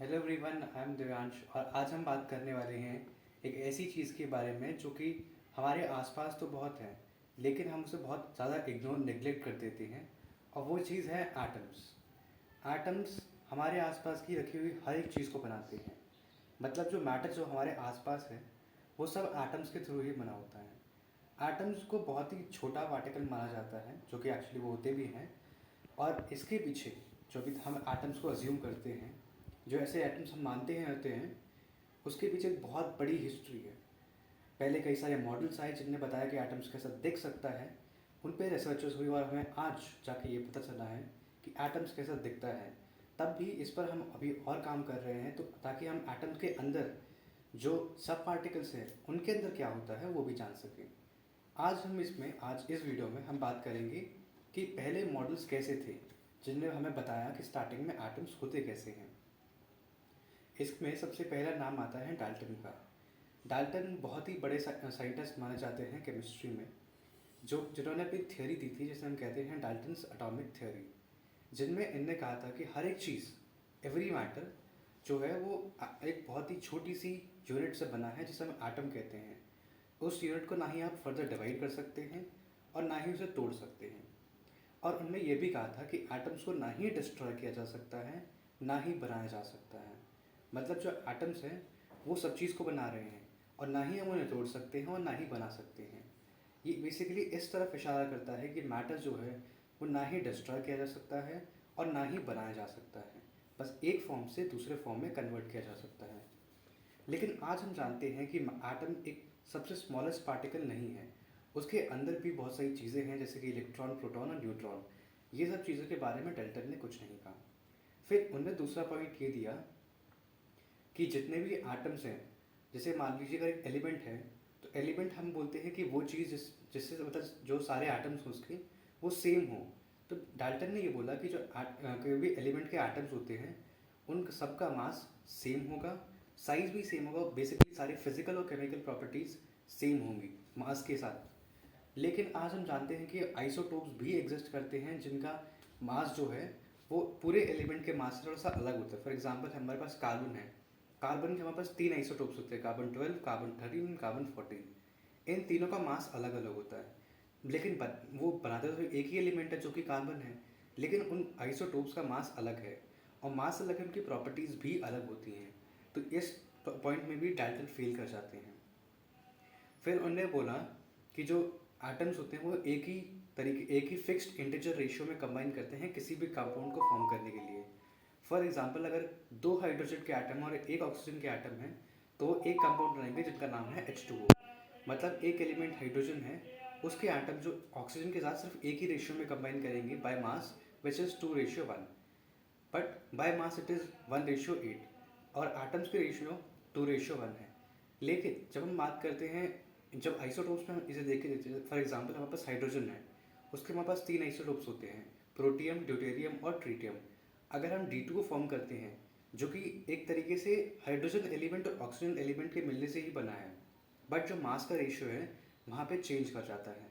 Hello everyone, I am Divyansh और आज हम बात करने वाले हैं एक ऐसी चीज़ के बारे में जो कि हमारे आसपास तो बहुत है, लेकिन हम उसे बहुत ज़्यादा इग्नोर नेग्लेक्ट कर देते हैं। और वो चीज़ है एटम्स। एटम्स हमारे आसपास की रखी हुई हर एक चीज़ को बनाते हैं। मतलब जो मैटर जो हमारे आसपास है वो सब एटम्स के थ्रू ही बना होता है। एटम्स को बहुत ही छोटा पार्टिकल माना जाता है, जो कि एक्चुअली वो होते भी हैं। और इसके पीछे जो भी हम एटम्स को अज्यूम करते हैं, जो ऐसे एटम्स हम मानते हैं होते हैं, उसके पीछे एक बहुत बड़ी हिस्ट्री है। पहले कई सारे मॉडल्स आए जिनने बताया कि एटम्स कैसा दिख सकता है। उन पे रिसर्चेस हुई और हमें आज जाके ये पता चला है कि एटम्स कैसा दिखता है। तब भी इस पर हम अभी और काम कर रहे हैं, तो ताकि हम एटम्स के अंदर जो सब पार्टिकल्स हैं उनके अंदर क्या होता है वो भी जान सकें। आज इस वीडियो में हम बात करेंगे कि पहले मॉडल्स कैसे थे जिनने हमें बताया कि स्टार्टिंग में एटम्स होते कैसे हैं। इसमें सबसे पहला नाम आता है डाल्टन का। डाल्टन बहुत ही बड़े साइंटिस्ट माने जाते हैं केमिस्ट्री में, जो जिन्होंने अपनी थ्योरी दी थी जिसे हम कहते हैं डाल्टन्स एटॉमिक थ्योरी, जिनमें इनने कहा था कि हर एक चीज़, एवरी मैटर जो है वो एक बहुत ही छोटी सी यूनिट से बना है जिसे हम एटम कहते हैं। उस यूनिट को ना ही आप फर्दर डिवाइड कर सकते हैं और ना ही उसे तोड़ सकते हैं। और उनने ये भी कहा था कि एटम्स को ना ही डिस्ट्रॉय किया जा सकता है, ना ही बनाया जा सकता है। मतलब जो एटम्स हैं वो सब चीज़ को बना रहे हैं और ना ही हम उन्हें तोड़ सकते हैं और ना ही बना सकते हैं। ये बेसिकली इस तरफ इशारा करता है कि मैटर जो है वो ना ही डिस्ट्रॉय किया जा सकता है और ना ही बनाया जा सकता है, बस एक फॉर्म से दूसरे फॉर्म में कन्वर्ट किया जा सकता है। लेकिन आज हम जानते हैं कि एटम एक सबसे स्मॉलेस्ट पार्टिकल नहीं है। उसके अंदर भी बहुत सारी चीज़ें हैं, जैसे कि इलेक्ट्रॉन, प्रोटॉन और न्यूट्रॉन। ये सब चीज़ों के बारे में डाल्टन ने कुछ नहीं कहा। फिर उन्होंने दूसरा पॉइंट ये दिया कि जितने भी एटम्स हैं, जैसे मान लीजिए अगर एक एलिमेंट है, तो एलिमेंट हम बोलते हैं कि वो चीज़ जिससे मतलब जो सारे एटम्स हैं उसके वो सेम हो। तो डाल्टन ने ये बोला कि जो कोई भी एलिमेंट के एटम्स होते हैं उन सबका मास सेम होगा, साइज भी सेम होगा, बेसिकली सारी फिजिकल और केमिकल प्रॉपर्टीज़ सेम होंगी मास के साथ। लेकिन आज हम जानते हैं कि आइसोटोप्स भी एग्जिस्ट करते हैं जिनका मास जो है वो पूरे एलिमेंट के मास से थोड़ा सा अलग होता है। फॉर एग्जांपल हमारे पास कार्बन है। कार्बन के हमारे पास 3 आइसोटोप्स होते हैं, कार्बन 12, कार्बन 13, कार्बन 14। इन तीनों का मास अलग अलग होता है, लेकिन वो बनाते तो एक ही एलिमेंट है जो कि कार्बन है, लेकिन उन आइसोटोप्स का मास अलग है और मास अलग है, उनकी प्रॉपर्टीज़ भी अलग होती हैं। तो इस पॉइंट में भी डाल्टन फेल कर जाते हैं। फिर उन्होंने बोला कि जो एटम्स होते हैं वो एक ही फिक्स्ड इंटीजर रेशियो में कंबाइन करते हैं किसी भी कंपाउंड को फॉर्म करने के लिए। फॉर एग्जांपल अगर 2 हाइड्रोजन के एटम और एक ऑक्सीजन के एटम हैं, तो वो एक कंपाउंड बनाएंगे जिनका नाम है H2O। मतलब एक एलिमेंट हाइड्रोजन है, उसके एटम जो ऑक्सीजन के साथ सिर्फ एक ही रेशियो में कंबाइन करेंगे by mass, which is 2:1, but by mass it is 1:8 और एटम्स के रेशियो 2:1 है। लेकिन जब हम बात करते हैं, जब आइसोटोप्स में हम इसे देख के देखते हैं, फॉर एग्जांपल हमारे पास हाइड्रोजन है, उसके हमारे पास 3 आइसोटोप्स होते हैं, प्रोटियम, ड्यूटेरियम और ट्रीटियम। अगर हम D2 को फॉर्म करते हैं, जो कि एक तरीके से हाइड्रोजन एलिमेंट और ऑक्सीजन एलिमेंट के मिलने से ही बना है, बट जो मास का रेशियो है वहाँ पे चेंज कर जाता है।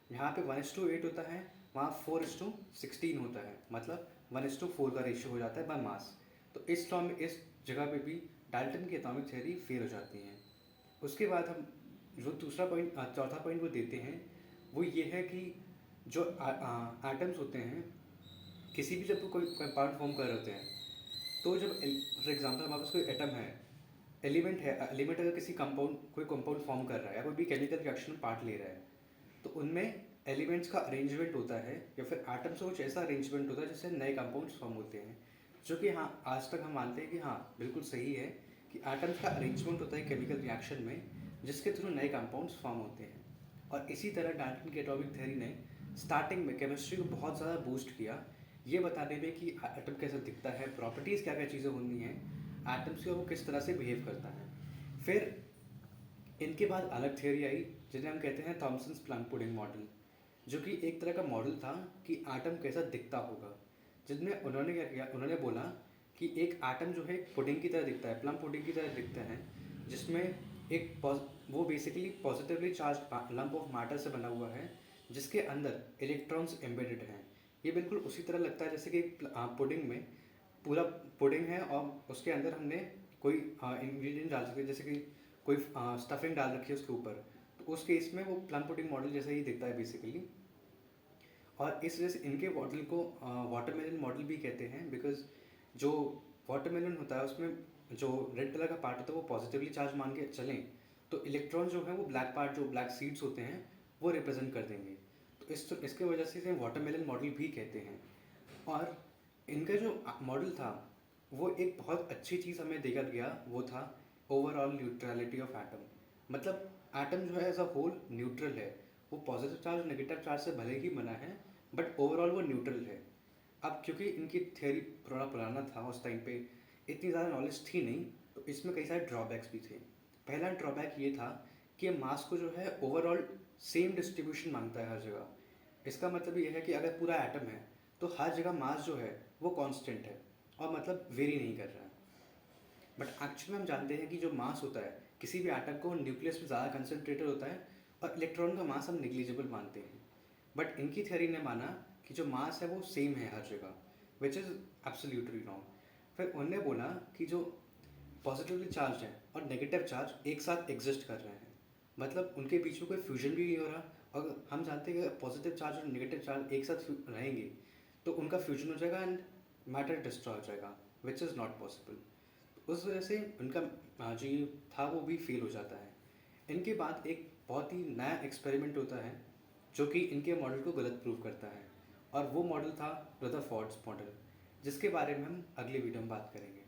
यहाँ पे 1:8 होता है, वहाँ 4:16 होता है, मतलब 1:4 का रेशियो हो जाता है बाय मास। तो इस जगह पे भी डाल्टन की एटॉमिक थ्योरी फेल हो जाती है। उसके बाद हम जो चौथा पॉइंट वो देते हैं, वो ये है कि जो एटम्स होते हैं, किसी भी जब कोई कंपाउंड फॉर्म कर रहे होते हैं, तो जब फॉर एग्जांपल हमारे पास कोई एटम है, एलिमेंट अगर किसी कंपाउंड कोई कंपाउंड फॉर्म कर रहा है या कोई भी केमिकल रिएक्शन में पार्ट ले रहा है, तो उनमें एलिमेंट्स का अरेंजमेंट होता है या फिर एटम्स का कुछ ऐसा अरेंजमेंट होता है जिससे नए कंपाउंड्स फॉर्म होते हैं। जो कि हाँ, आज तक हम मानते हैं कि हाँ बिल्कुल सही है कि एटम्स का अरेंजमेंट होता है केमिकल रिएक्शन में, जिसके थ्रू नए कंपाउंड्स फॉर्म होते हैं। और इसी तरह डाल्टन की एटॉमिक थ्योरी ने स्टार्टिंग में केमिस्ट्री को बहुत ज़्यादा बूस्ट किया, ये बताने में कि एटम कैसा दिखता है, प्रॉपर्टीज़ क्या क्या चीज़ें होनी हैं एटम्स की, और वो किस तरह से बिहेव करता है। फिर इनके बाद अलग थ्योरी आई जिन्हें हम कहते हैं थॉमसन्स प्लम पुडिंग मॉडल, जो कि एक तरह का मॉडल था कि एटम कैसा दिखता होगा। जिसमें उन्होंने क्या किया, उन्होंने बोला कि एक एटम जो है पुडिंग की तरह दिखता है, प्लम पुडिंग की तरह दिखता है, जिसमें वो basically positively charge lump of matter से बना हुआ है, जिसके अंदर इलेक्ट्रॉन्स एम्बेडेड हैं। ये बिल्कुल उसी तरह लगता है जैसे कि पुडिंग में पूरा पुडिंग है और उसके अंदर हमने कोई इंग्रेडिएंट डाल सकते हैं, जैसे कि कोई स्टफिंग डाल रखी है उसके ऊपर, तो उस केस में वो प्लम पुडिंग मॉडल जैसा ही दिखता है बेसिकली। और इस वजह से इनके मॉडल को वाटरमेलन मॉडल भी कहते हैं, बिकॉज जो वाटरमेलन होता है उसमें जो रेड कलर का पार्ट होता है वो पॉजिटिवली चार्ज मान के चलें, तो इलेक्ट्रॉन जो है वो ब्लैक पार्ट, जो ब्लैक सीड्स होते हैं, वो रिप्रेजेंट कर देंगे। तो इसके वजह से इसे वाटरमेलन मॉडल भी कहते हैं। और इनका जो मॉडल था वो एक बहुत अच्छी चीज़ हमें देखा गया, वो था ओवरऑल न्यूट्रलिटी ऑफ एटम। मतलब एटम जो है एज अ होल न्यूट्रल है, वो पॉजिटिव चार्ज और नेगेटिव चार्ज से भले ही बना है, बट ओवरऑल वो न्यूट्रल है। अब क्योंकि इनकी थियोरी थोड़ा पुराना था, उस टाइम पे इतनी ज़्यादा नॉलेज थी नहीं, तो इसमें कई सारे ड्रॉबैक्स भी थे। पहला ड्रॉबैक ये था कि मास को जो है ओवरऑल सेम डिस्ट्रीब्यूशन मांगता है हर जगह। इसका मतलब ये है कि अगर पूरा एटम है तो हर जगह मास जो है वो कांस्टेंट है और मतलब वेरी नहीं कर रहा है। बट एक्चुअली हम जानते हैं कि जो मास होता है किसी भी एटम को, न्यूक्लियस में ज़्यादा कंसनट्रेटेड होता है और इलेक्ट्रॉन का मास हम निग्लिजिबल मानते हैं। बट इनकी थ्योरी ने माना कि जो मास है वो सेम है हर जगह, विच इज़ एब्सोल्युटली रॉन्ग। फिर उन्होंने बोला कि जो पॉजिटिवली चार्ज है और नेगेटिव चार्ज एक साथ एग्जिस्ट कर रहे हैं, मतलब उनके बीच में कोई फ्यूजन भी नहीं हो रहा। और हम जानते हैं कि पॉजिटिव चार्ज और नेगेटिव चार्ज एक साथ रहेंगे तो उनका फ्यूजन हो जाएगा एंड मैटर डिस्ट्रॉय हो जाएगा, विच इज़ नॉट पॉसिबल। उस वजह से उनका जो ये था वो भी फेल हो जाता है। इनके बाद एक बहुत ही नया एक्सपेरिमेंट होता है जो कि इनके मॉडल को गलत प्रूव करता है, और वो मॉडल था रदरफोर्ड्स मॉडल, जिसके बारे में हम अगले वीडियो में बात करेंगे।